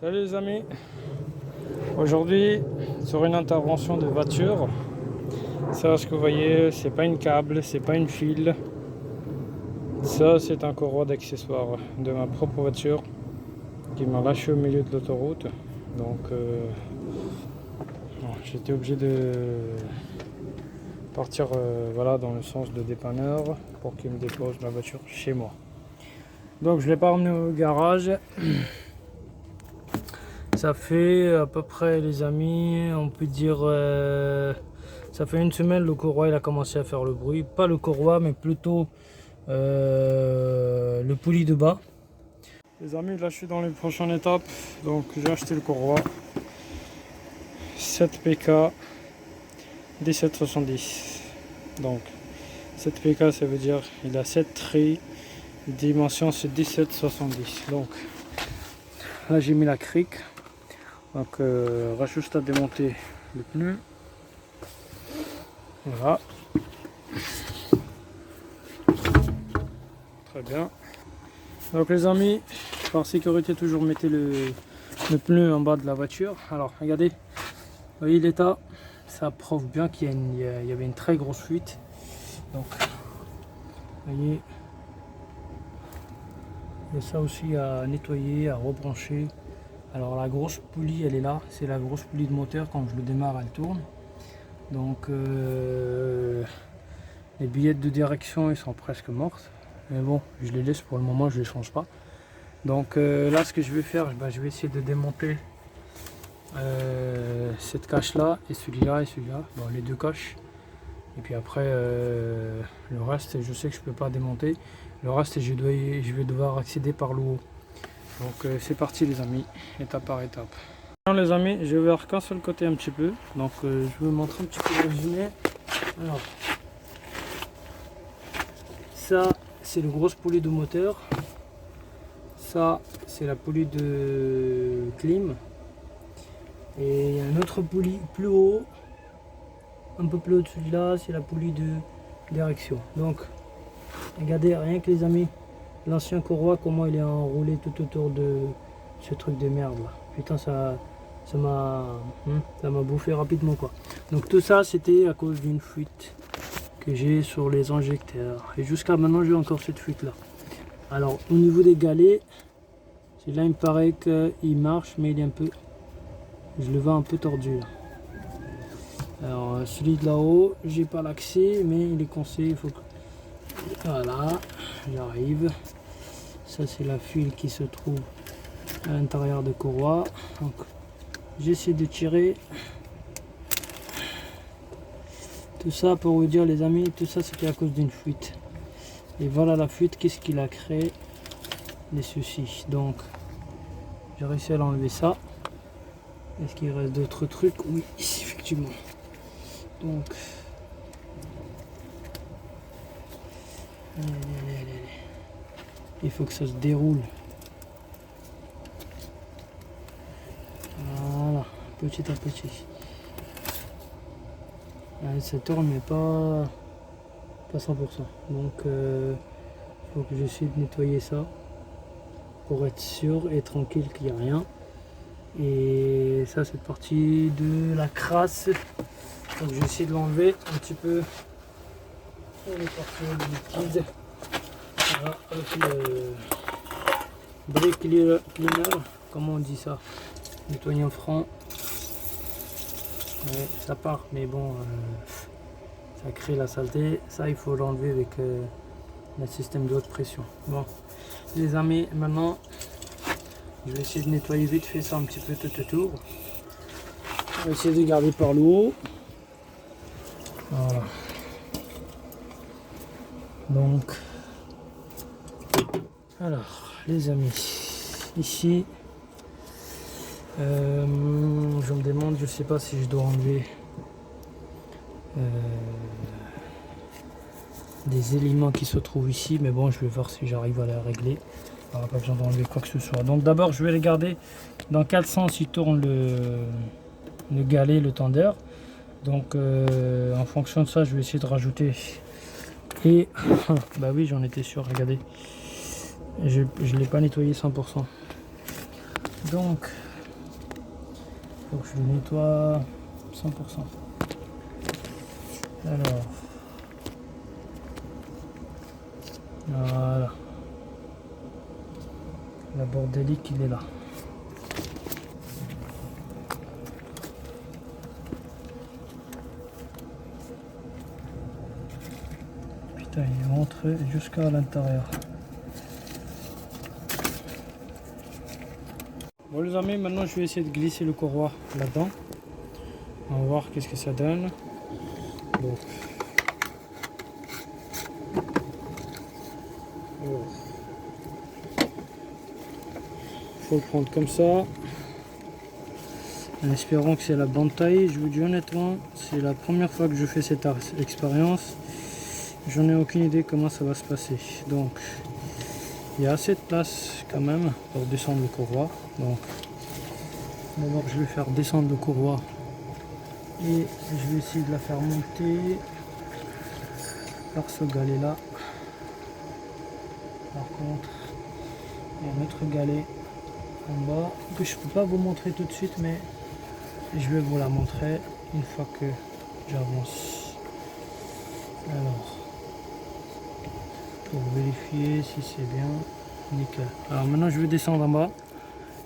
Salut les amis, aujourd'hui sur une intervention de voiture. Ça, ce que vous voyez, c'est pas une câble, c'est pas une file. Ça, c'est un courroie d'accessoires de ma propre voiture qui m'a lâché au milieu de l'autoroute. Donc j'étais obligé de partir voilà, dans le sens de dépanneur pour qu'il me dépose ma voiture chez moi. Donc je l'ai pas emmené au garage. Ça fait à peu près, les amis, on peut dire, ça fait une semaine le courroie il a commencé à faire le bruit. Pas le courroie, mais plutôt le poulie de bas. Les amis, là je suis dans les prochaines étapes. Donc j'ai acheté le courroie 7 PK 1770. Donc 7 PK, ça veut dire il a 7 traits, dimension c'est 1770. Donc là j'ai mis la crique. Donc reste juste à démonter le pneu. Voilà. Très bien. Donc les amis, par sécurité toujours mettez le pneu en bas de la voiture. Alors regardez, vous voyez l'état, ça prouve bien qu'il y avait une très grosse fuite. Donc vous voyez, il y a ça aussi à nettoyer, à rebrancher. Alors la grosse poulie elle est là, c'est la grosse poulie de moteur, quand je le démarre elle tourne. Donc les billettes de direction ils sont presque mortes. Mais bon, je les laisse pour le moment, je les change pas. Donc là ce que je vais faire, je vais essayer de démonter cette cache là et celui-là et celui-là. Bon, les deux caches. Et puis après le reste je sais que je peux pas démonter. Le reste je vais devoir accéder par le haut. Donc c'est parti les amis, étape par étape. Alors les amis, je vais voir qu'un seul côté un petit peu. Donc je vais vous montrer un petit peu le résumé. Alors, ça c'est le gros poulie de moteur. Ça c'est la poulie de clim. Et il y a un autre poulie plus haut, un peu plus haut de celui-là, c'est la poulie de direction. Donc regardez rien que les amis, l'ancien courroie, comment il est enroulé tout autour de ce truc de merde là. Putain, ça m'a bouffé rapidement quoi. Donc tout ça c'était à cause d'une fuite que j'ai sur les injecteurs. Et jusqu'à maintenant j'ai encore cette fuite là. Alors au niveau des galets, là il me paraît qu'il marche, mais il est un peu, je le vois un peu tordu là. Alors celui de là-haut, j'ai pas l'accès, mais il est coincé, il faut que... Voilà, j'arrive. Ça c'est la file qui se trouve à l'intérieur de courroie. Donc j'essaie de tirer. Tout ça pour vous dire les amis, tout ça c'était à cause d'une fuite. Et voilà la fuite, qu'est-ce qu'il a créé? Les soucis. Donc j'ai réussi à l'enlever ça. Est-ce qu'il reste d'autres trucs? Oui, effectivement. Donc il faut que ça se déroule. Voilà, petit à petit. Ça tourne mais pas 100%. Donc il faut que j'essaie de nettoyer ça pour être sûr et tranquille qu'il n'y a rien. Et ça, cette partie de la crasse, donc je vais essayer de l'enlever un petit peu. On est parti de liquide. Voilà, avec le brake cleaner, comment on dit ça, nettoyant franc. Ouais, ça part, mais bon, ça crée la saleté. Ça, il faut l'enlever avec le système de haute pression. Bon, les amis, maintenant, je vais essayer de nettoyer vite fait ça un petit peu tout autour. On va essayer de garder par le haut. Voilà. Donc, alors, les amis, ici, je me demande, je sais pas si je dois enlever des éléments qui se trouvent ici, mais bon, je vais voir si j'arrive à les régler. Il n'y aura pas besoin d'enlever quoi que ce soit. Donc d'abord, je vais regarder dans quel sens il tourne le galet, le tendeur. Donc en fonction de ça, je vais essayer de rajouter. Et bah oui, j'en étais sûr, regardez. Je ne l'ai pas nettoyé 100%. Donc Donc je le nettoie 100%. Alors, voilà. La bordélique, il est là. Putain, il est rentré jusqu'à l'intérieur. Bon les amis, maintenant je vais essayer de glisser le courroie là-dedans. On va voir qu'est-ce que ça donne. Donc. Faut le prendre comme ça. En espérant que c'est la bonne taille. Je vous dis honnêtement, c'est la première fois que je fais cette expérience. J'en ai aucune idée comment ça va se passer. Donc il y a assez de place quand même pour descendre le courroie. Donc d'abord je vais faire descendre le courroie et je vais essayer de la faire monter par ce galet là. Par contre il y a un autre galet en bas que je ne peux pas vous montrer tout de suite, mais je vais vous la montrer une fois que j'avance. Alors, pour vérifier si c'est bien, nickel. Alors maintenant je vais descendre en bas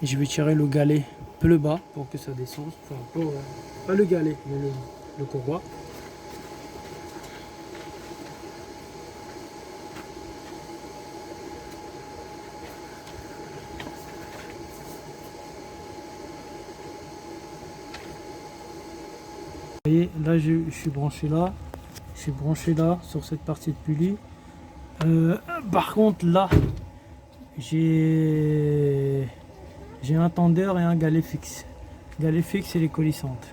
et je vais tirer le galet plus bas pour que ça descende. Enfin, pas le galet, mais le courroie. Vous voyez, là je suis branché là. Je suis branché là sur cette partie de pulley. Par contre là j'ai un tendeur et un galet fixe. Galet fixe et les colissantes.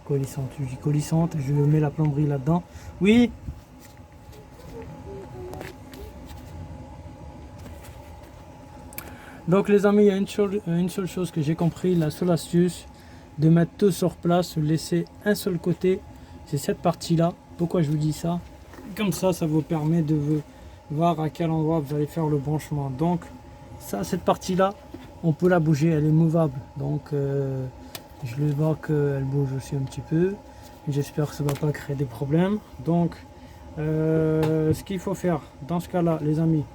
Je dis colissante, je mets la plomberie là-dedans. Oui. Donc les amis, il y a une seule chose que j'ai compris, la seule astuce de mettre tout sur place, laisser un seul côté, c'est cette partie là. Pourquoi je vous dis ça? Comme ça vous permet de voir à quel endroit vous allez faire le branchement. Donc ça, cette partie là, on peut la bouger, elle est mouvable. Donc je le vois qu'elle bouge aussi un petit peu. J'espère que ça ne va pas créer des problèmes. Donc ce qu'il faut faire dans ce cas là, les amis,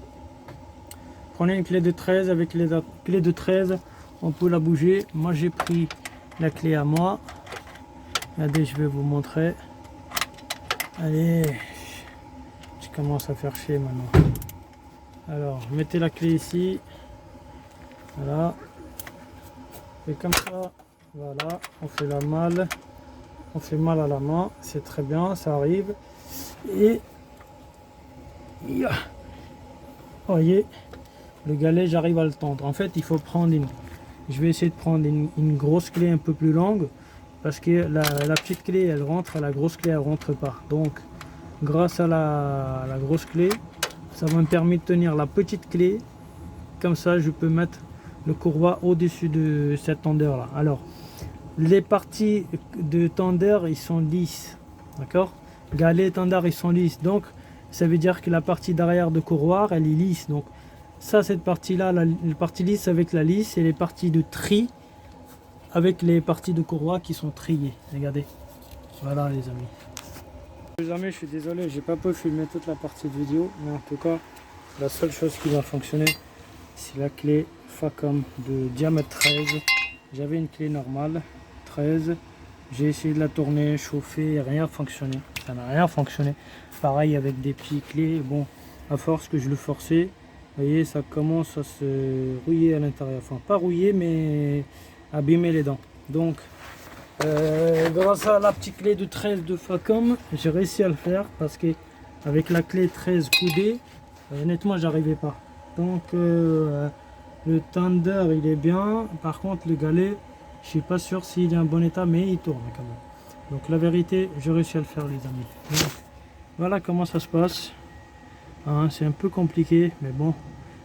prenez une clé de 13. Avec les clés de 13 on peut la bouger. Moi j'ai pris la clé à moi. Regardez, je vais vous montrer. Allez, je commence à faire chier maintenant. Alors, mettez la clé ici. Voilà. Et comme ça, voilà, on fait la malle. On fait mal à la main. C'est très bien, ça arrive. Et vous voyez, le galet, j'arrive à le tendre. En fait, il faut prendre je vais essayer de prendre une grosse clé un peu plus longue. Parce que la petite clé elle rentre, la grosse clé elle rentre pas. Donc grâce à la grosse clé, ça va me permettre de tenir la petite clé. Comme ça je peux mettre le courroie au-dessus de cette tendeur là. Alors les parties de tendeur ils sont lisses. D'accord? Galet, tendeur ils sont lisses. Donc ça veut dire que la partie derrière de courroie elle est lisse. Donc ça, cette partie là, la partie lisse avec la lisse, et les parties de tri avec les parties de courroie qui sont triées. Regardez. Voilà les amis. Les amis, je suis désolé, j'ai pas pu filmer toute la partie de vidéo, mais en tout cas, la seule chose qui va fonctionner, c'est la clé Facom de diamètre 13. J'avais une clé normale 13. J'ai essayé de la tourner, chauffer, et rien fonctionné. Ça n'a rien fonctionné. Pareil avec des petits clés. Bon, à force que je le forçais, vous voyez, ça commence à se rouiller à l'intérieur. Enfin, pas rouiller, mais abîmer les dents. Donc grâce à la petite clé de 13 de Facom, j'ai réussi à le faire, parce que avec la clé 13 coudée, honnêtement j'arrivais pas. Donc le tender il est bien, par contre le galet je suis pas sûr s'il est en bon état, mais il tourne quand même. Donc la vérité, j'ai réussi à le faire les amis. Donc, voilà comment ça se passe. Hein, c'est un peu compliqué, mais bon,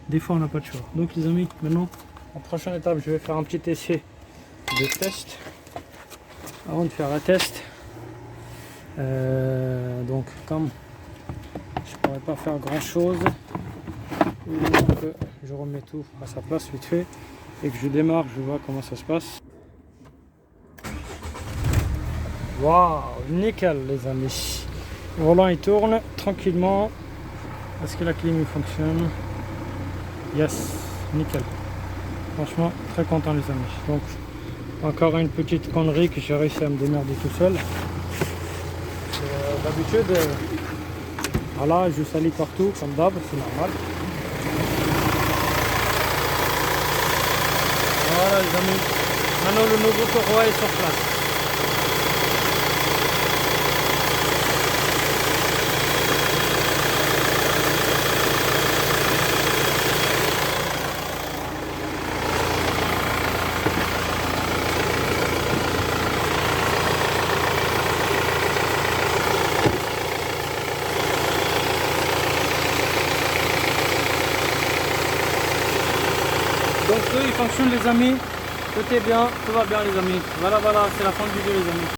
des fois on n'a pas de choix. Donc les amis, maintenant en prochaine étape je vais faire un petit essai de test avant de faire la test. Donc comme je pourrais pas faire grand chose, donc je remets tout à sa place vite fait et que je démarre, je vois comment ça se passe. Waouh, nickel les amis. Le volant il tourne tranquillement. Est-ce que la clim fonctionne? Yes, nickel. Franchement, très content les amis. Donc, encore une petite connerie que j'ai réussi à me démerder tout seul. D'habitude, voilà, je salis partout comme d'hab, c'est normal. Voilà les amis. Maintenant le nouveau courroie est sur place. Donc il fonctionne les amis, tout est bien, tout va bien les amis. Voilà, c'est la fin du vidéo les amis.